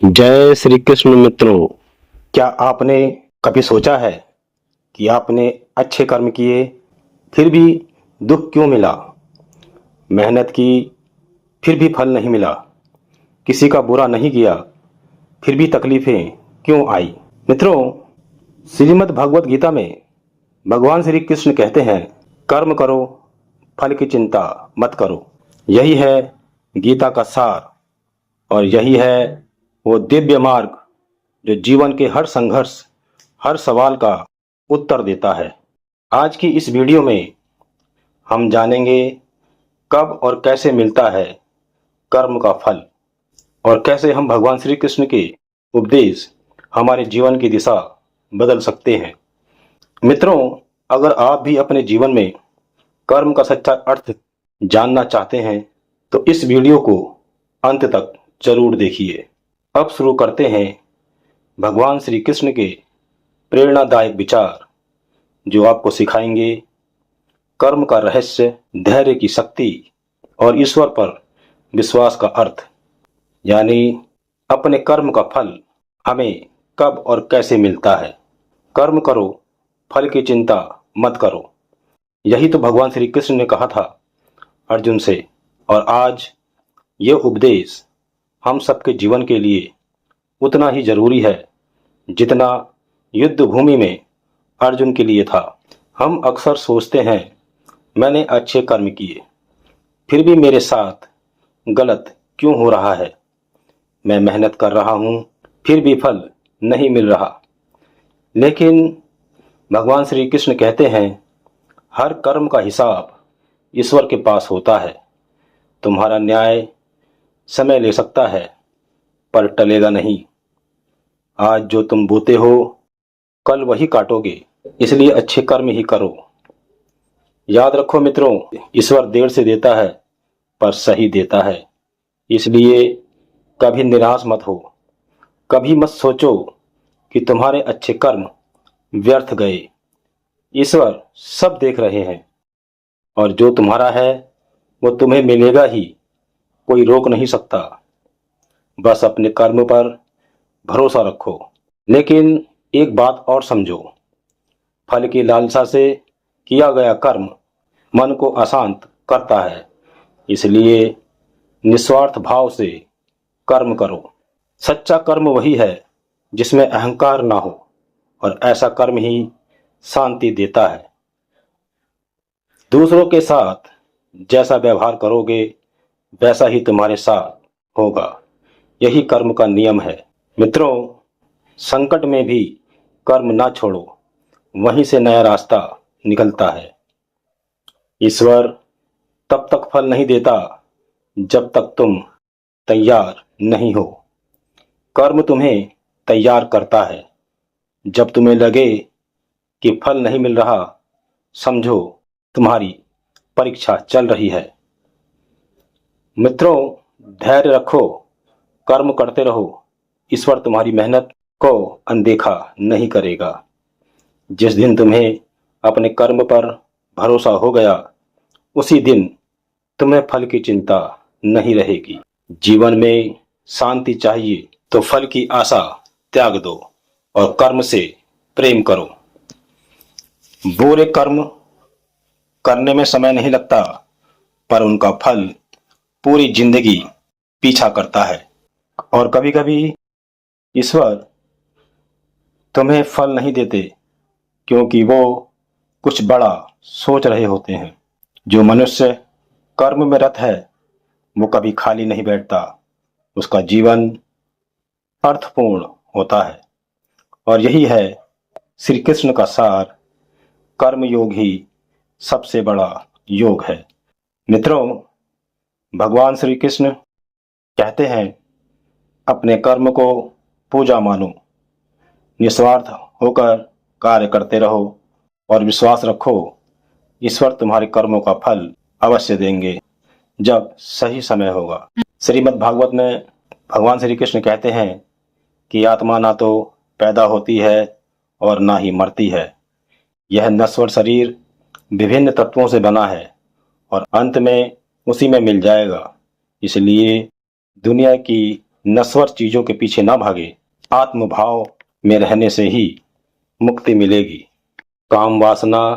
जय श्री कृष्ण मित्रों। क्या आपने कभी सोचा है कि आपने अच्छे कर्म किए फिर भी दुख क्यों मिला? मेहनत की फिर भी फल नहीं मिला, किसी का बुरा नहीं किया फिर भी तकलीफें क्यों आई? मित्रों, श्रीमद् भगवत गीता में भगवान श्री कृष्ण कहते हैं, कर्म करो, फल की चिंता मत करो। यही है गीता का सार और यही है वो दिव्य मार्ग जो जीवन के हर संघर्ष, हर सवाल का उत्तर देता है। आज की इस वीडियो में हम जानेंगे कब और कैसे मिलता है कर्म का फल और कैसे हम भगवान श्री कृष्ण के उपदेश हमारे जीवन की दिशा बदल सकते हैं। मित्रों, अगर आप भी अपने जीवन में कर्म का सच्चा अर्थ जानना चाहते हैं तो इस वीडियो को अंत तक जरूर देखिए। अब शुरू करते हैं भगवान श्री कृष्ण के प्रेरणादायक विचार जो आपको सिखाएंगे कर्म का रहस्य, धैर्य की शक्ति और ईश्वर पर विश्वास का अर्थ, यानी अपने कर्म का फल हमें कब और कैसे मिलता है। कर्म करो, फल की चिंता मत करो, यही तो भगवान श्री कृष्ण ने कहा था अर्जुन से। और आज ये उपदेश हम सबके जीवन के लिए उतना ही जरूरी है जितना युद्ध भूमि में अर्जुन के लिए था। हम अक्सर सोचते हैं, मैंने अच्छे कर्म किए फिर भी मेरे साथ गलत क्यों हो रहा है? मैं मेहनत कर रहा हूं फिर भी फल नहीं मिल रहा। लेकिन भगवान श्री कृष्ण कहते हैं, हर कर्म का हिसाब ईश्वर के पास होता है। तुम्हारा न्याय समय ले सकता है पर टलेगा नहीं। आज जो तुम बोते हो कल वही काटोगे, इसलिए अच्छे कर्म ही करो। याद रखो मित्रों, ईश्वर देर से देता है पर सही देता है। इसलिए कभी निराश मत हो, कभी मत सोचो कि तुम्हारे अच्छे कर्म व्यर्थ गए। ईश्वर सब देख रहे हैं और जो तुम्हारा है वो तुम्हें मिलेगा ही, कोई रोक नहीं सकता। बस अपने कर्म पर भरोसा रखो। लेकिन एक बात और समझो, फल की लालसा से किया गया कर्म मन को अशांत करता है। इसलिए निस्वार्थ भाव से कर्म करो। सच्चा कर्म वही है जिसमें अहंकार ना हो और ऐसा कर्म ही शांति देता है। दूसरों के साथ जैसा व्यवहार करोगे वैसा ही तुम्हारे साथ होगा। यही कर्म का नियम है। मित्रों, संकट में भी कर्म ना छोड़ो, वहीं से नया रास्ता निकलता है। ईश्वर तब तक फल नहीं देता जब तक तुम तैयार नहीं हो। कर्म तुम्हें तैयार करता है। जब तुम्हें लगे कि फल नहीं मिल रहा, समझो तुम्हारी परीक्षा चल रही है। मित्रों, धैर्य रखो, कर्म करते रहो। ईश्वर तुम्हारी मेहनत को अनदेखा नहीं करेगा। जिस दिन तुम्हें अपने कर्म पर भरोसा हो गया, उसी दिन तुम्हें फल की चिंता नहीं रहेगी। जीवन में शांति चाहिए तो फल की आशा त्याग दो और कर्म से प्रेम करो। बुरे कर्म करने में समय नहीं लगता पर उनका फल पूरी जिंदगी पीछा करता है। और कभी कभी ईश्वर तुम्हें फल नहीं देते क्योंकि वो कुछ बड़ा सोच रहे होते हैं। जो मनुष्य कर्म में रत है वो कभी खाली नहीं बैठता, उसका जीवन अर्थपूर्ण होता है। और यही है श्री कृष्ण का सार, कर्म योग ही सबसे बड़ा योग है। मित्रों, भगवान श्री कृष्ण कहते हैं, अपने कर्म को पूजा मानो, निस्वार्थ होकर कार्य करते रहो और विश्वास रखो ईश्वर तुम्हारे कर्मों का फल अवश्य देंगे जब सही समय होगा। श्रीमद् भागवत में भगवान श्री कृष्ण कहते हैं कि आत्मा ना तो पैदा होती है और ना ही मरती है। यह नश्वर शरीर विभिन्न तत्वों से बना है और अंत में उसी में मिल जाएगा। इसलिए दुनिया की नश्वर चीजों के पीछे ना भागे। आत्मभाव में रहने से ही मुक्ति मिलेगी। काम वासना,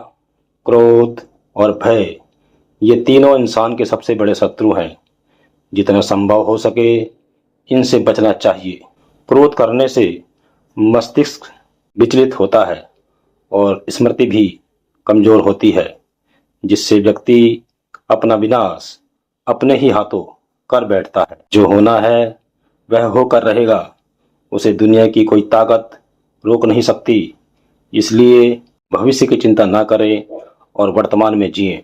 क्रोध और भय, ये तीनों इंसान के सबसे बड़े शत्रु हैं। जितना संभव हो सके इनसे बचना चाहिए। क्रोध करने से मस्तिष्क विचलित होता है और स्मृति भी कमजोर होती है, जिससे व्यक्ति अपना विनाश अपने ही हाथों कर बैठता है। जो होना है वह होकर रहेगा, उसे दुनिया की कोई ताकत रोक नहीं सकती। इसलिए भविष्य की चिंता ना करें और वर्तमान में जिएं।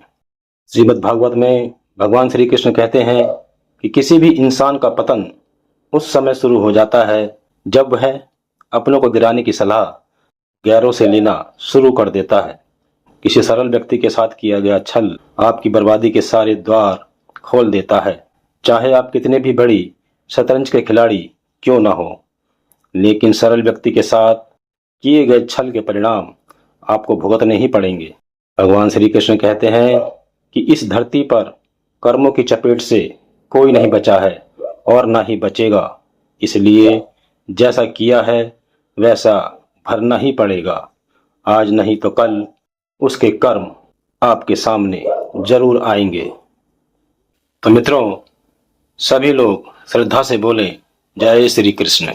श्रीमद् भागवत में भगवान श्री कृष्ण कहते हैं कि किसी भी इंसान का पतन उस समय शुरू हो जाता है जब वह अपनों को गिराने की सलाह गैरों से लेना शुरू कर देता है। किसी सरल व्यक्ति के साथ किया गया छल आपकी बर्बादी के सारे द्वार खोल देता है। चाहे आप कितने भी बड़ी शतरंज के खिलाड़ी क्यों ना हो, लेकिन सरल व्यक्ति के साथ किए गए छल के परिणाम आपको भुगतने ही पड़ेंगे। भगवान श्री कृष्ण कहते हैं कि इस धरती पर कर्मों की चपेट से कोई नहीं बचा है और ना ही बचेगा। इसलिए जैसा किया है वैसा भरना ही पड़ेगा। आज नहीं तो कल उसके कर्म आपके सामने जरूर आएंगे। तो मित्रों, सभी लोग श्रद्धा से बोलें, जय श्री कृष्ण।